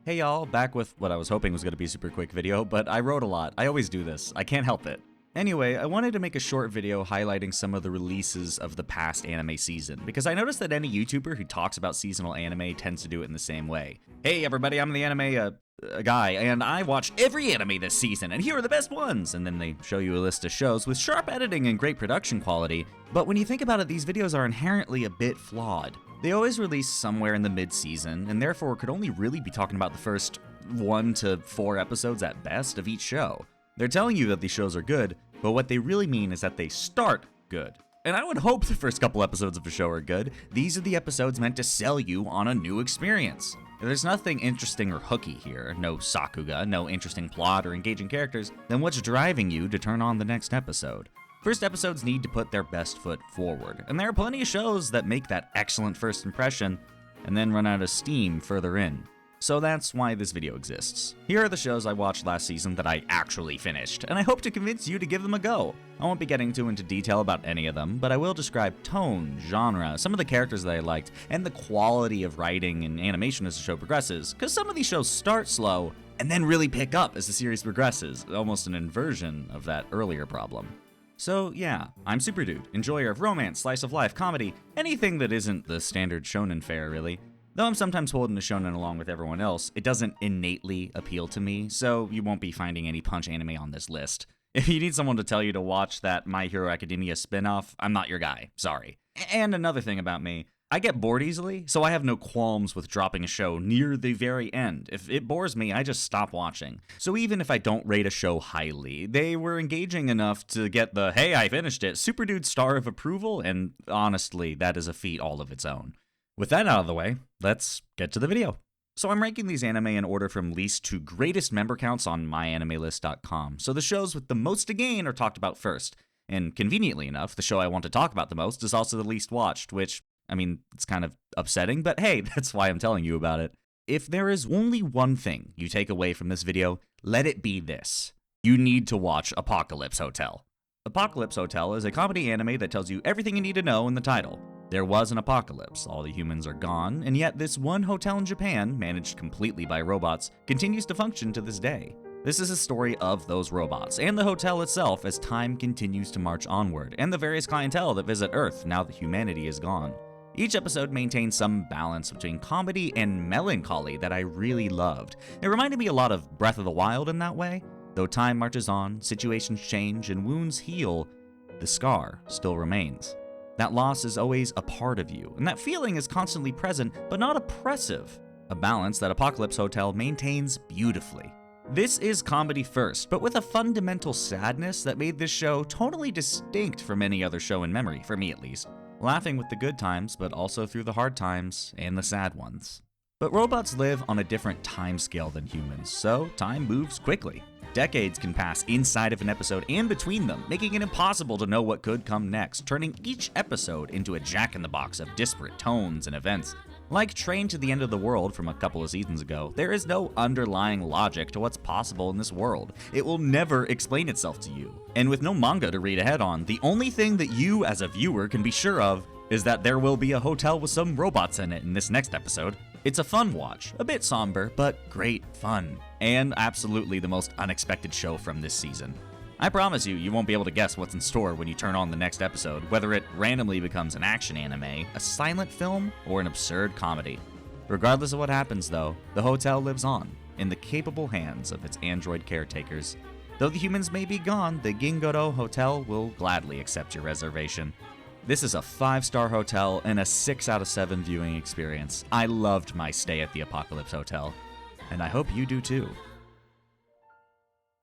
Hey y'all, back with what I was hoping was going to be a super quick video, but I wrote a lot. I always do this. I can't help it. Anyway, I wanted to make a short video highlighting some of the releases of the past anime season, because I noticed that any YouTuber who talks about seasonal anime tends to do it in the same way. Hey everybody, I'm the anime guy, and I watched every anime this season, and here are the best ones! And then they show you a list of shows with sharp editing and great production quality, but when you think about it, these videos are inherently a bit flawed. They always release somewhere in the mid-season, and therefore could only really be talking about the first 1 to 4 episodes at best of each show. They're telling you that these shows are good, but what they really mean is that they start good. And I would hope the first couple episodes of a show are good. These are the episodes meant to sell you on a new experience. There's nothing interesting or hooky here, no sakuga, no interesting plot or engaging characters, then what's driving you to turn on the next episode? First episodes need to put their best foot forward, and there are plenty of shows that make that excellent first impression and then run out of steam further in. So that's why this video exists. Here are the shows I watched last season that I actually finished, and I hope to convince you to give them a go. I won't be getting too into detail about any of them, but I will describe tone, genre, some of the characters that I liked, and the quality of writing and animation as the show progresses, because some of these shows start slow and then really pick up as the series progresses, almost an inversion of that earlier problem. So yeah, I'm Super Dude, enjoyer of romance, slice of life, comedy, anything that isn't the standard shonen fare really. Though I'm sometimes holding the shonen along with everyone else, it doesn't innately appeal to me, so you won't be finding any punch anime on this list. If you need someone to tell you to watch that My Hero Academia spin-off, I'm not your guy, sorry. And another thing about me, I get bored easily, so I have no qualms with dropping a show near the very end. If it bores me, I just stop watching. So even if I don't rate a show highly, they were engaging enough to get the, hey, I finished it, Super Dude star of approval, and honestly, that is a feat all of its own. With that out of the way, let's get to the video. So I'm ranking these anime in order from least to greatest member counts on myanimelist.com, so the shows with the most to gain are talked about first. And conveniently enough, the show I want to talk about the most is also the least watched, which, I mean, it's kind of upsetting, but hey, that's why I'm telling you about it. If there is only one thing you take away from this video, let it be this. You need to watch Apocalypse Hotel. Apocalypse Hotel is a comedy anime that tells you everything you need to know in the title. There was an apocalypse, all the humans are gone, and yet this one hotel in Japan, managed completely by robots, continues to function to this day. This is a story of those robots, and the hotel itself as time continues to march onward, and the various clientele that visit Earth now that humanity is gone. Each episode maintains some balance between comedy and melancholy that I really loved. It reminded me a lot of Breath of the Wild in that way. Though time marches on, situations change, and wounds heal, the scar still remains. That loss is always a part of you, and that feeling is constantly present, but not oppressive. A balance that Apocalypse Hotel maintains beautifully. This is comedy first, but with a fundamental sadness that made this show totally distinct from any other show in memory, for me at least. Laughing with the good times, but also through the hard times and the sad ones. But robots live on a different time scale than humans, so time moves quickly. Decades can pass inside of an episode and between them, making it impossible to know what could come next, turning each episode into a jack-in-the-box of disparate tones and events. Like Train to the End of the World from a couple of seasons ago, there is no underlying logic to what's possible in this world. It will never explain itself to you. And with no manga to read ahead on, the only thing that you as a viewer can be sure of is that there will be a hotel with some robots in it in this next episode. It's a fun watch, a bit somber, but great fun, and absolutely the most unexpected show from this season. I promise you, you won't be able to guess what's in store when you turn on the next episode, whether it randomly becomes an action anime, a silent film, or an absurd comedy. Regardless of what happens though, the hotel lives on, in the capable hands of its android caretakers. Though the humans may be gone, the Ninkoro Hotel will gladly accept your reservation. This is a 5-star hotel and a 6 out of 7 viewing experience. I loved my stay at the Apocalypse Hotel, and I hope you do too.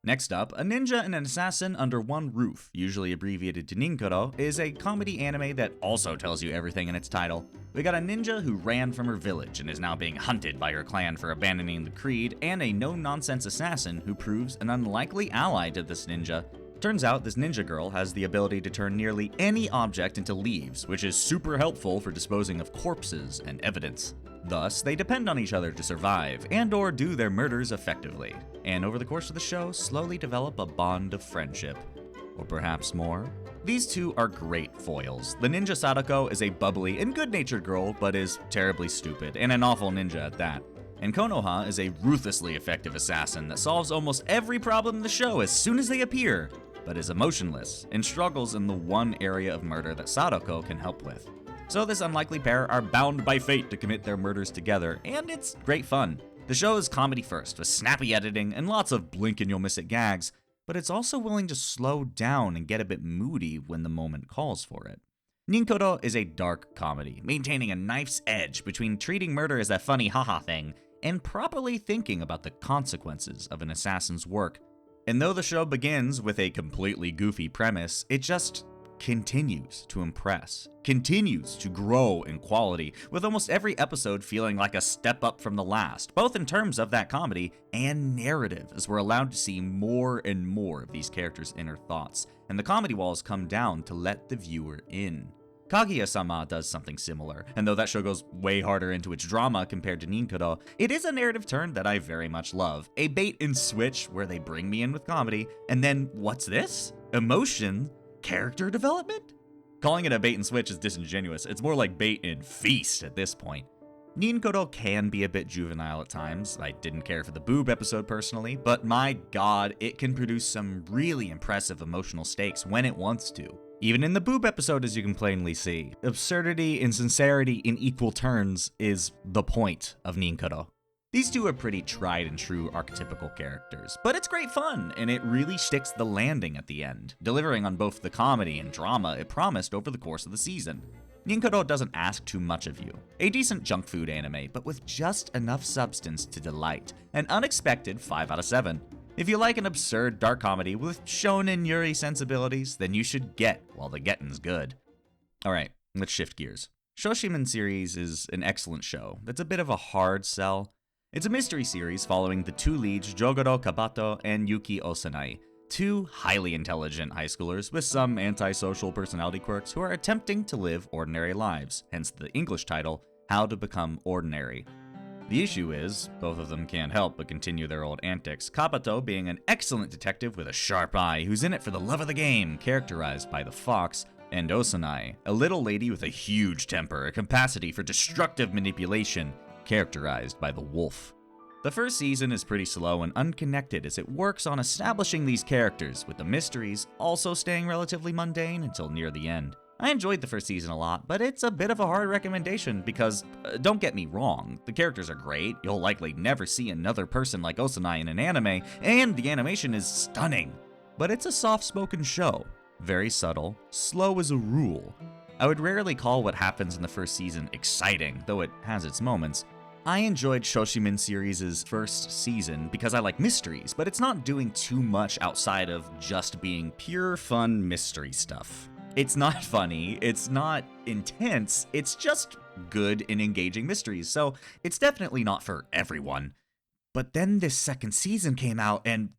Next up, A Ninja and an Assassin Under One Roof, usually abbreviated to Ninkoro, is a comedy anime that also tells you everything in its title. We got a ninja who ran from her village and is now being hunted by her clan for abandoning the creed, and a no-nonsense assassin who proves an unlikely ally to this ninja. Turns out this ninja girl has the ability to turn nearly any object into leaves, which is super helpful for disposing of corpses and evidence. Thus, they depend on each other to survive and/or do their murders effectively, and over the course of the show, slowly develop a bond of friendship. Or perhaps more. These two are great foils. The ninja Sadako is a bubbly and good-natured girl, but is terribly stupid, and an awful ninja at that. And Konoha is a ruthlessly effective assassin that solves almost every problem in the show as soon as they appear, but is emotionless and struggles in the one area of murder that Sadako can help with. So this unlikely pair are bound by fate to commit their murders together, and it's great fun. The show is comedy first, with snappy editing and lots of blink and you'll miss it gags, but it's also willing to slow down and get a bit moody when the moment calls for it. Ninkoro is a dark comedy, maintaining a knife's edge between treating murder as a funny haha thing and properly thinking about the consequences of an assassin's work. And though the show begins with a completely goofy premise, it just continues to impress, continues to grow in quality, with almost every episode feeling like a step up from the last, both in terms of that comedy and narrative, as we're allowed to see more and more of these characters' inner thoughts, and the comedy walls come down to let the viewer in. Kaguya-sama does something similar, and though that show goes way harder into its drama compared to Ninkoro, it is a narrative turn that I very much love. A bait and switch where they bring me in with comedy, and then what's this? Emotion? Character development? Calling it a bait and switch is disingenuous. It's more like bait and feast at this point. Ninkoro can be a bit juvenile at times. I didn't care for the boob episode personally, but my god, it can produce some really impressive emotional stakes when it wants to. Even in the boob episode, as you can plainly see, absurdity and sincerity in equal turns is the point of Ninkoro. These two are pretty tried and true archetypical characters, but it's great fun, and it really sticks the landing at the end, delivering on both the comedy and drama it promised over the course of the season. Ninkoro doesn't ask too much of you. A decent junk food anime, but with just enough substance to delight. An unexpected 5 out of 7. If you like an absurd dark comedy with shonen yuri sensibilities, then you should get while the getting's good. Alright, let's shift gears. Shōshimin series is an excellent show that's a bit of a hard sell. It's a mystery series following the two leads Jogoro Kabato and Yuki Osanai, two highly intelligent high schoolers with some antisocial personality quirks who are attempting to live ordinary lives, hence the English title, How to Become Ordinary. The issue is, both of them can't help but continue their old antics, Kabato being an excellent detective with a sharp eye who's in it for the love of the game, characterized by the fox, and Osanai, a little lady with a huge temper, a capacity for destructive manipulation, characterized by the wolf. The first season is pretty slow and unconnected as it works on establishing these characters, with the mysteries also staying relatively mundane until near the end. I enjoyed the first season a lot, but it's a bit of a hard recommendation because, don't get me wrong, the characters are great, you'll likely never see another person like Osanai in an anime, and the animation is stunning. But it's a soft-spoken show, very subtle, slow as a rule. I would rarely call what happens in the first season exciting, though it has its moments. I enjoyed Shōshimin series' first season because I like mysteries, but it's not doing too much outside of just being pure fun mystery stuff. It's not funny, it's not intense, it's just good and engaging mysteries, so it's definitely not for everyone. But then this second season came out and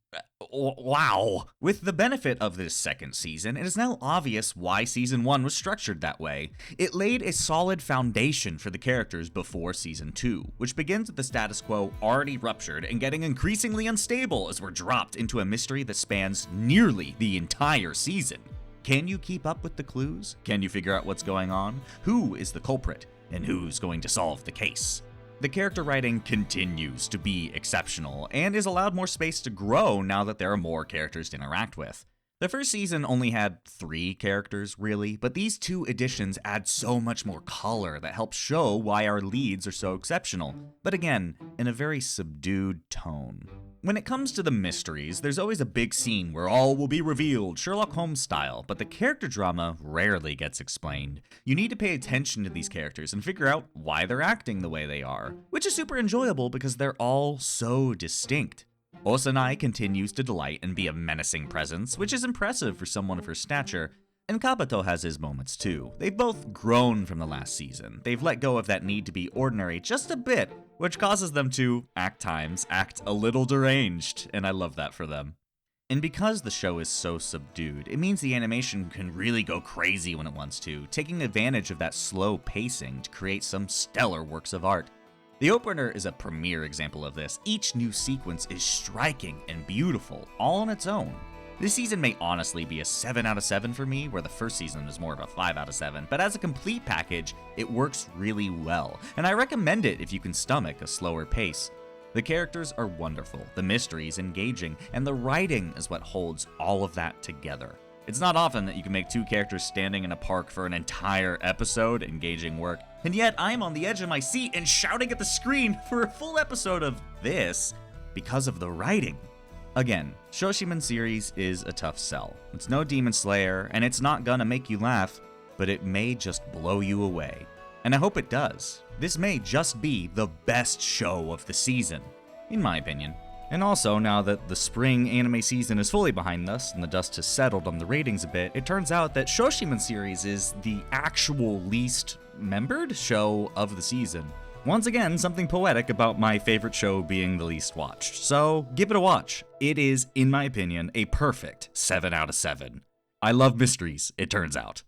wow! With the benefit of this second season, it is now obvious why season 1 was structured that way. It laid a solid foundation for the characters before season 2, which begins with the status quo already ruptured and getting increasingly unstable as we're dropped into a mystery that spans nearly the entire season. Can you keep up with the clues? Can you figure out what's going on? Who is the culprit? And who's going to solve the case? The character writing continues to be exceptional, and is allowed more space to grow now that there are more characters to interact with. The first season only had 3 characters, really, but these 2 additions add so much more color that helps show why our leads are so exceptional, but again, in a very subdued tone. When it comes to the mysteries, there's always a big scene where all will be revealed, Sherlock Holmes style, but the character drama rarely gets explained. You need to pay attention to these characters and figure out why they're acting the way they are, which is super enjoyable because they're all so distinct. Osanai continues to delight and be a menacing presence, which is impressive for someone of her stature, and Kabato has his moments too. They've both grown from the last season. They've let go of that need to be ordinary just a bit, which causes them to, at times, act a little deranged, and I love that for them. And because the show is so subdued, it means the animation can really go crazy when it wants to, taking advantage of that slow pacing to create some stellar works of art. The opener is a premier example of this. Each new sequence is striking and beautiful, all on its own. This season may honestly be a 7 out of 7 for me, where the first season was more of a 5 out of 7, but as a complete package, it works really well, and I recommend it if you can stomach a slower pace. The characters are wonderful, the mystery is engaging, and the writing is what holds all of that together. It's not often that you can make two characters standing in a park for an entire episode, engaging work, and yet I'm on the edge of my seat and shouting at the screen for a full episode of this because of the writing. Again, Shōshimin series is a tough sell. It's no Demon Slayer, and it's not gonna make you laugh, but it may just blow you away. And I hope it does. This may just be the best show of the season, in my opinion. And also, now that the spring anime season is fully behind us and the dust has settled on the ratings a bit, it turns out that Shōshimin series is the actual least membered show of the season. Once again, something poetic about my favorite show being the least watched. So, give it a watch. It is, in my opinion, a perfect 7 out of 7. I love mysteries, it turns out.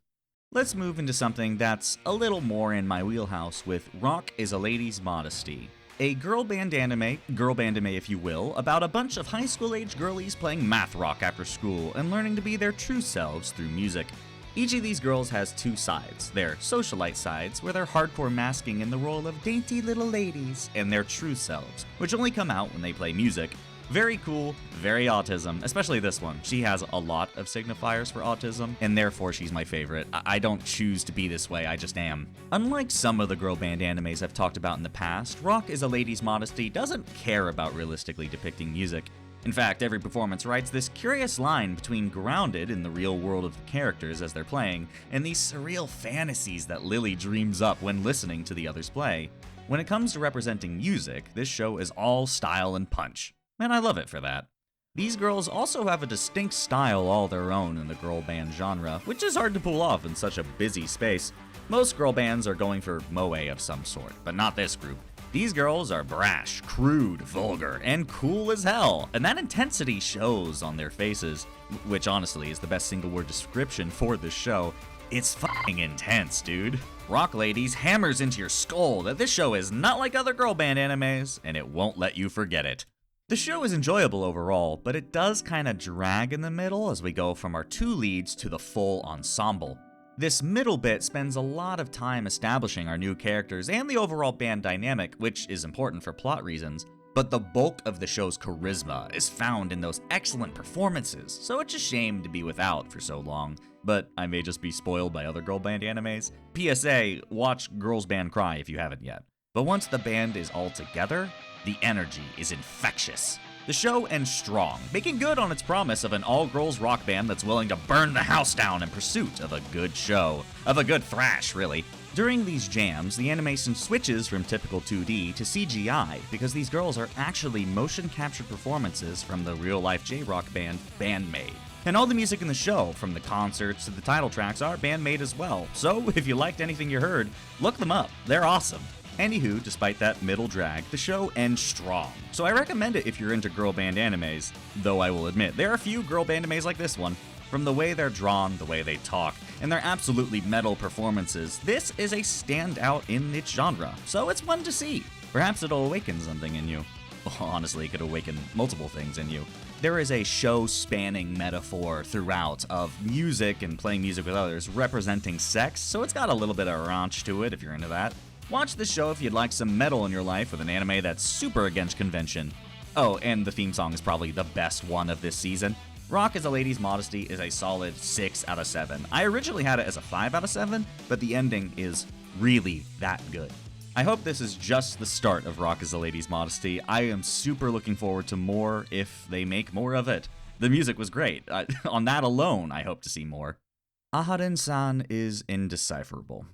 Let's move into something that's a little more in my wheelhouse with Rock is a Lady's Modesty. A girl band anime if you will, about a bunch of high school age girlies playing math rock after school and learning to be their true selves through music. Each of these girls has two sides, their socialite sides, where they're hardcore masking in the role of dainty little ladies, and their true selves, which only come out when they play music. Very cool, very autism, especially this one. She has a lot of signifiers for autism, and therefore she's my favorite. I don't choose to be this way, I just am. Unlike some of the girl band animes I've talked about in the past, Rock is a Lady's Modesty doesn't care about realistically depicting music. In fact, every performance writes this curious line between grounded in the real world of the characters as they're playing, and these surreal fantasies that Lily dreams up when listening to the others play. When it comes to representing music, this show is all style and punch, and I love it for that. These girls also have a distinct style all their own in the girl band genre, which is hard to pull off in such a busy space. Most girl bands are going for moe of some sort, but not this group. These girls are brash, crude, vulgar, and cool as hell, and that intensity shows on their faces, which honestly is the best single word description for this show. It's fucking intense, dude. Rock Ladies hammers into your skull that this show is not like other girl band animes, and it won't let you forget it. The show is enjoyable overall, but it does kinda drag in the middle as we go from our two leads to the full ensemble. This middle bit spends a lot of time establishing our new characters and the overall band dynamic, which is important for plot reasons, but the bulk of the show's charisma is found in those excellent performances, so it's a shame to be without for so long, but I may just be spoiled by other girl band animes. PSA, watch Girls Band Cry if you haven't yet. But once the band is all together, the energy is infectious. The show ends strong, making good on its promise of an all-girls rock band that's willing to burn the house down in pursuit of a good show. Of a good thrash, really. During these jams, the animation switches from typical 2D to CGI because these girls are actually motion-captured performances from the real-life J-rock band Band-Maid. And all the music in the show, from the concerts to the title tracks, are Band-Maid as well. So if you liked anything you heard, look them up. They're awesome. Anywho, despite that middle drag, the show ends strong, so I recommend it if you're into girl band animes, though I will admit, there are a few girl band animes like this one. From the way they're drawn, the way they talk, and their absolutely metal performances, this is a standout in its genre, so it's one to see. Perhaps it'll awaken something in you. Well, honestly, it could awaken multiple things in you. There is a show-spanning metaphor throughout of music and playing music with others representing sex, so it's got a little bit of raunch to it if you're into that. Watch this show if you'd like some metal in your life with an anime that's super against convention. Oh, and the theme song is probably the best one of this season. Rock is a Lady's Modesty is a solid 6 out of 7. I originally had it as a 5 out of 7, but the ending is really that good. I hope this is just the start of Rock is a Lady's Modesty. I am super looking forward to more if they make more of it. The music was great. On that alone, I hope to see more. Aharen-san is Indecipherable.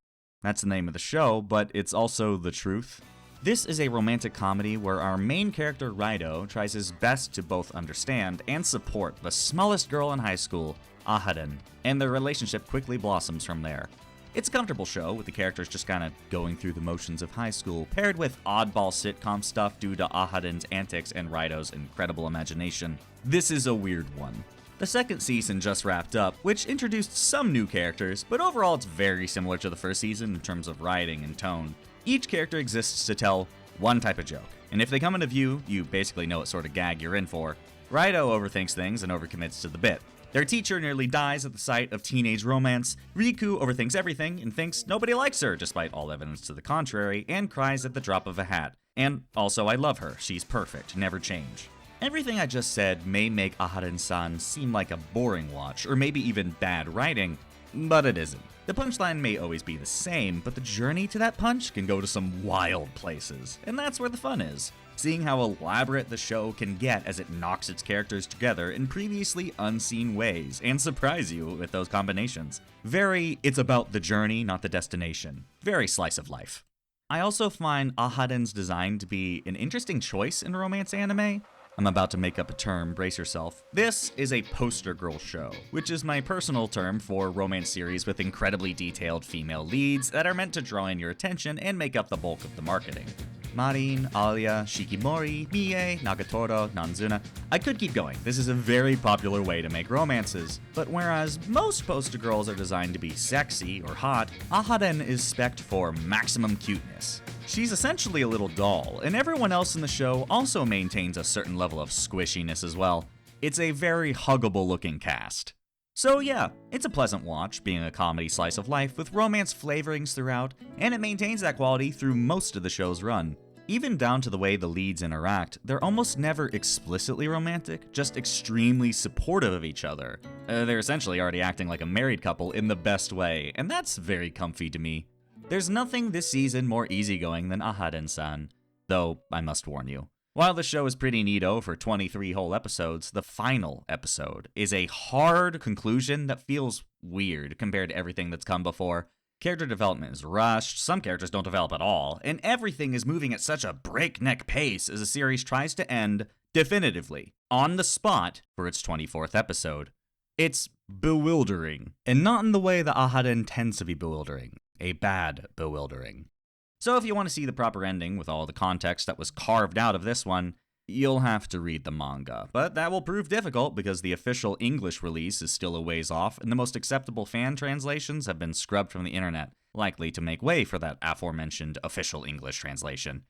That's the name of the show, but it's also the truth. This is a romantic comedy where our main character, Raido, tries his best to both understand and support the smallest girl in high school, Aharen, and their relationship quickly blossoms from there. It's a comfortable show, with the characters just kinda going through the motions of high school, paired with oddball sitcom stuff due to Aharen's antics and Raido's incredible imagination. This is a weird one. The second season just wrapped up, which introduced some new characters, but overall it's very similar to the first season in terms of writing and tone. Each character exists to tell one type of joke, and if they come into view, you basically know what sort of gag you're in for. Raido overthinks things and overcommits to the bit. Their teacher nearly dies at the sight of teenage romance. Riku overthinks everything and thinks nobody likes her, despite all evidence to the contrary, and cries at the drop of a hat. And also, I love her. She's perfect, never change. Everything I just said may make Aharen-san seem like a boring watch, or maybe even bad writing, but it isn't. The punchline may always be the same, but the journey to that punch can go to some wild places, and that's where the fun is. Seeing how elaborate the show can get as it knocks its characters together in previously unseen ways, and surprise you with those combinations. Very, it's about the journey, not the destination. Very slice of life. I also find Aharen's design to be an interesting choice in romance anime. I'm about to make up a term, brace yourself. This is a poster girl show, which is my personal term for romance series with incredibly detailed female leads that are meant to draw in your attention and make up the bulk of the marketing. Marin, Alia, Shikimori, Mie, Nagatoro, Nanzuna. I could keep going. This is a very popular way to make romances. But whereas most poster girls are designed to be sexy or hot, Aharen is spec'd for maximum cuteness. She's essentially a little doll, and everyone else in the show also maintains a certain level of squishiness as well. It's a very huggable looking cast. So yeah, it's a pleasant watch, being a comedy slice of life with romance flavorings throughout, and it maintains that quality through most of the show's run. Even down to the way the leads interact, they're almost never explicitly romantic, just extremely supportive of each other. They're essentially already acting like a married couple in the best way, and that's very comfy to me. There's nothing this season more easygoing than Aharen-san, though I must warn you. While the show is pretty neato for 23 whole episodes, the final episode is a hard conclusion that feels weird compared to everything that's come before. Character development is rushed, some characters don't develop at all, and everything is moving at such a breakneck pace as the series tries to end definitively, on the spot, for its 24th episode. It's bewildering, and not in the way that Aharen tends to be bewildering, a bad bewildering. So if you want to see the proper ending with all the context that was carved out of this one, you'll have to read the manga. But that will prove difficult because the official English release is still a ways off, and the most acceptable fan translations have been scrubbed from the internet, likely to make way for that aforementioned official English translation.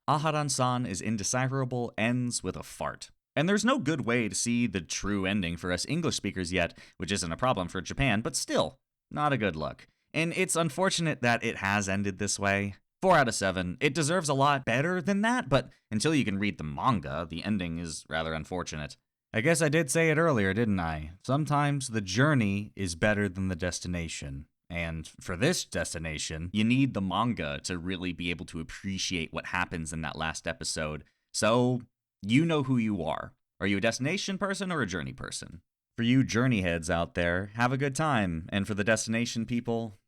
Aharen-san is Indecipherable ends with a fart. And there's no good way to see the true ending for us English speakers yet, which isn't a problem for Japan, but still, not a good look. And it's unfortunate that it has ended this way. 4 out of 7. It deserves a lot better than that, but until you can read the manga, the ending is rather unfortunate. I guess I did say it earlier, didn't I? Sometimes the journey is better than the destination. And for this destination, you need the manga to really be able to appreciate what happens in that last episode. So, you know who you are. Are you a destination person or a journey person? For you journey heads out there, have a good time. And for the destination people,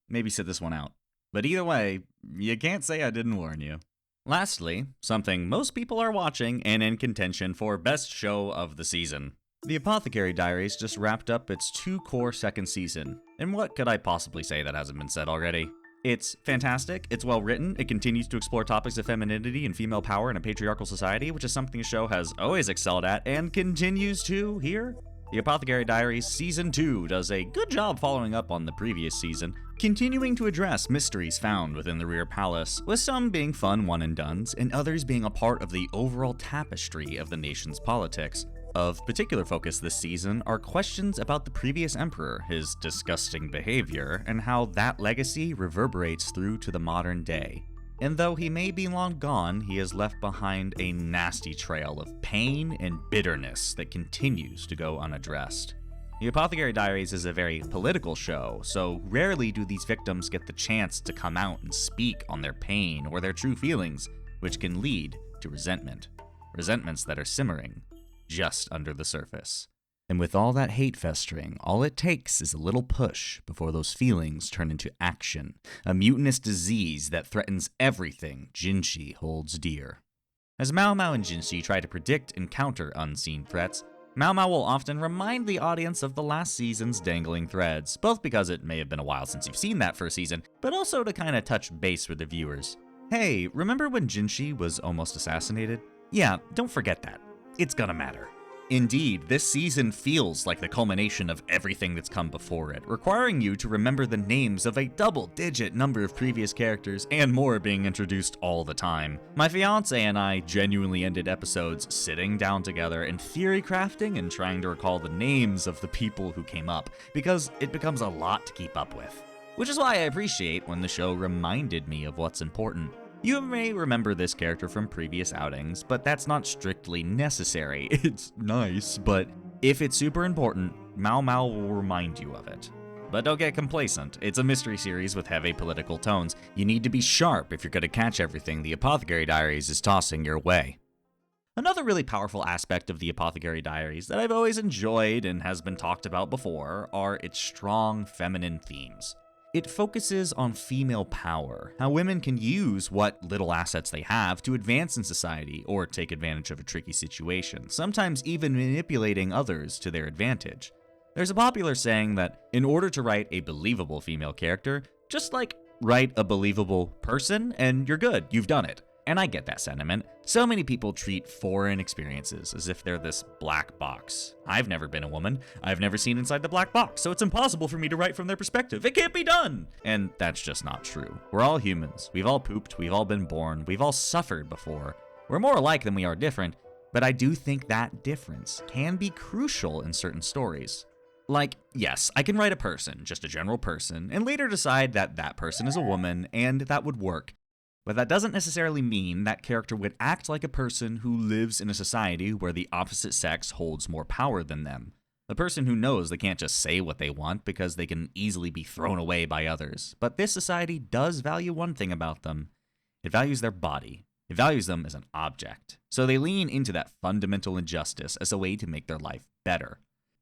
maybe sit this one out. But either way, you can't say I didn't warn you. Lastly, something most people are watching and in contention for best show of the season. The Apothecary Diaries just wrapped up its 2-core second season, and what could I possibly say that hasn't been said already? It's fantastic, it's well written, it continues to explore topics of femininity and female power in a patriarchal society, which is something the show has always excelled at and continues to here. The Apothecary Diaries Season 2 does a good job following up on the previous season, continuing to address mysteries found within the Rear Palace, with some being fun one-and-dones, and others being a part of the overall tapestry of the nation's politics. Of particular focus this season are questions about the previous emperor, his disgusting behavior, and how that legacy reverberates through to the modern day. And though he may be long gone, he has left behind a nasty trail of pain and bitterness that continues to go unaddressed. The Apothecary Diaries is a very political show, so rarely do these victims get the chance to come out and speak on their pain or their true feelings, which can lead to resentment. Resentments that are simmering just under the surface. And with all that hate festering, all it takes is a little push before those feelings turn into action, a mutinous disease that threatens everything Jinshi holds dear. As Mao Mao and Jinshi try to predict and counter unseen threats, Mao Mao will often remind the audience of the last season's dangling threads, both because it may have been a while since you've seen that first season, but also to kind of touch base with the viewers. Hey, remember when Jinshi was almost assassinated? Yeah, don't forget that. It's gonna matter. Indeed, this season feels like the culmination of everything that's come before it, requiring you to remember the names of a double-digit number of previous characters and more being introduced all the time. My fiancé and I genuinely ended episodes sitting down together and theory crafting and trying to recall the names of the people who came up, because it becomes a lot to keep up with. Which is why I appreciate when the show reminded me of what's important. You may remember this character from previous outings, but that's not strictly necessary. It's nice, but if it's super important, Mao Mao will remind you of it. But don't get complacent. It's a mystery series with heavy political tones. You need to be sharp if you're going to catch everything the Apothecary Diaries is tossing your way. Another really powerful aspect of the Apothecary Diaries that I've always enjoyed and has been talked about before are its strong feminine themes. It focuses on female power, how women can use what little assets they have to advance in society or take advantage of a tricky situation, sometimes even manipulating others to their advantage. There's a popular saying that in order to write a believable female character, just write a believable person and you're good, you've done it. And I get that sentiment. So many people treat foreign experiences as if they're this black box. I've never been a woman. I've never seen inside the black box, so it's impossible for me to write from their perspective. It can't be done! And that's just not true. We're all humans. We've all pooped. We've all been born. We've all suffered before. We're more alike than we are different, but I do think that difference can be crucial in certain stories. Yes, I can write a person, just a general person, and later decide that that person is a woman, and that would work. But that doesn't necessarily mean that character would act like a person who lives in a society where the opposite sex holds more power than them. The person who knows they can't just say what they want because they can easily be thrown away by others. But this society does value one thing about them. It values their body. It values them as an object. So they lean into that fundamental injustice as a way to make their life better.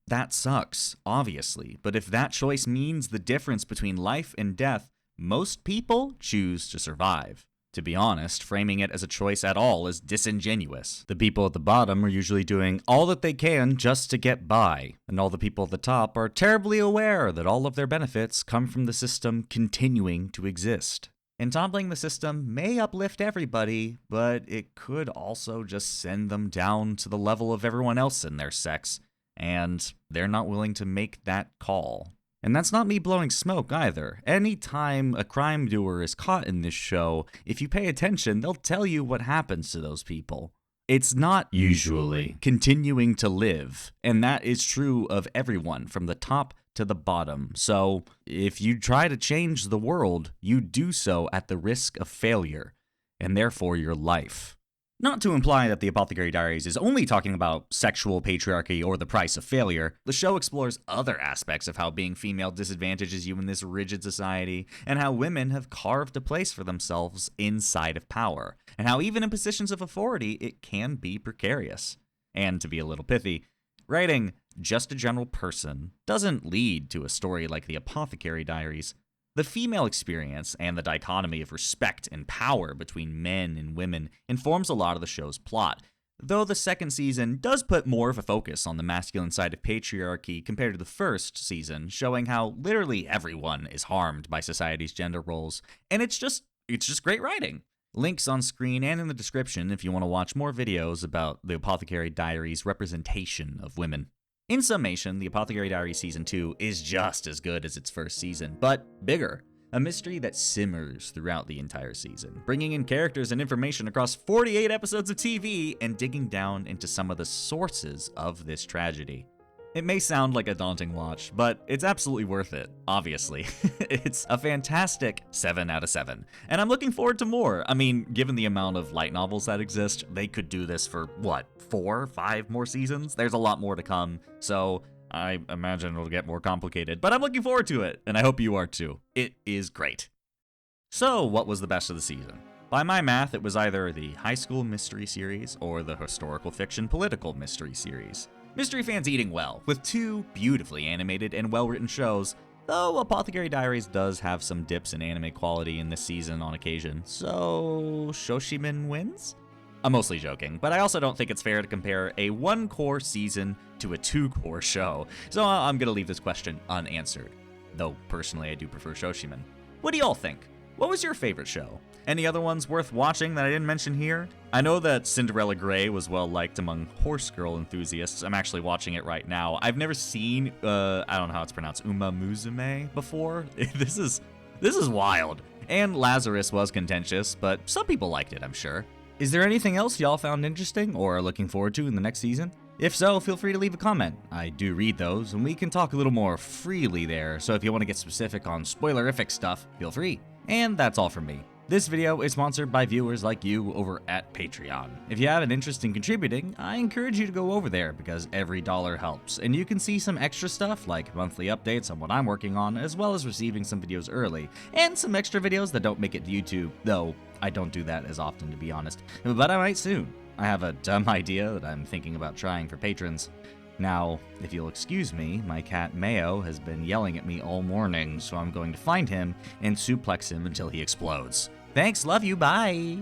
That sucks, obviously, but if that choice means the difference between life and death, most people choose to survive. To be honest, framing it as a choice at all is disingenuous. The people at the bottom are usually doing all that they can just to get by, and all the people at the top are terribly aware that all of their benefits come from the system continuing to exist. And toppling the system may uplift everybody, but it could also just send them down to the level of everyone else in their sex, and they're not willing to make that call. And that's not me blowing smoke either. Anytime a crime doer is caught in this show, if you pay attention, they'll tell you what happens to those people. It's not usually continuing to live, and that is true of everyone from the top to the bottom. So if you try to change the world, you do so at the risk of failure, and therefore your life. Not to imply that the Apothecary Diaries is only talking about sexual patriarchy or the price of failure, the show explores other aspects of how being female disadvantages you in this rigid society, and how women have carved a place for themselves inside of power, and how even in positions of authority it can be precarious. And to be a little pithy, writing just a general person doesn't lead to a story like the Apothecary Diaries. The female experience and the dichotomy of respect and power between men and women informs a lot of the show's plot, though the second season does put more of a focus on the masculine side of patriarchy compared to the first season, showing how literally everyone is harmed by society's gender roles, and it's just great writing. Links on screen and in the description if you want to watch more videos about the Apothecary Diaries' representation of women. In summation, the Apothecary Diaries Season 2 is just as good as its first season, but bigger. A mystery that simmers throughout the entire season, bringing in characters and information across 48 episodes of TV and digging down into some of the sources of this tragedy. It may sound like a daunting watch, but it's absolutely worth it, obviously. It's a fantastic 7 out of 7, and I'm looking forward to more. I mean, given the amount of light novels that exist, they could do this for, 4, 5 more seasons? There's a lot more to come, so I imagine it'll get more complicated, but I'm looking forward to it, and I hope you are too. It is great. So, what was the best of the season? By my math, it was either the high school mystery series or the historical fiction political mystery series. Mystery fans eating well, with 2 beautifully animated and well-written shows, though Apothecary Diaries does have some dips in anime quality in this season on occasion, so Shōshimin wins? I'm mostly joking, but I also don't think it's fair to compare a 1-core season to a 2-core show, so I'm gonna leave this question unanswered, though personally I do prefer Shōshimin. What do y'all think? What was your favorite show? Any other ones worth watching that I didn't mention here? I know that Cinderella Grey was well liked among horse girl enthusiasts. I'm actually watching it right now. I've never seen, I don't know how it's pronounced, Uma Musume before. This is wild. And Lazarus was contentious, but some people liked it, I'm sure. Is there anything else y'all found interesting or are looking forward to in the next season? If so, feel free to leave a comment. I do read those, and we can talk a little more freely there, so if you want to get specific on spoilerific stuff, feel free. And that's all from me. This video is sponsored by viewers like you over at Patreon. If you have an interest in contributing, I encourage you to go over there because every dollar helps, and you can see some extra stuff like monthly updates on what I'm working on, as well as receiving some videos early, and some extra videos that don't make it to YouTube, though I don't do that as often to be honest, but I might soon. I have a dumb idea that I'm thinking about trying for patrons. Now, if you'll excuse me, my cat Mayo has been yelling at me all morning, so I'm going to find him and suplex him until he explodes. Thanks, love you, bye!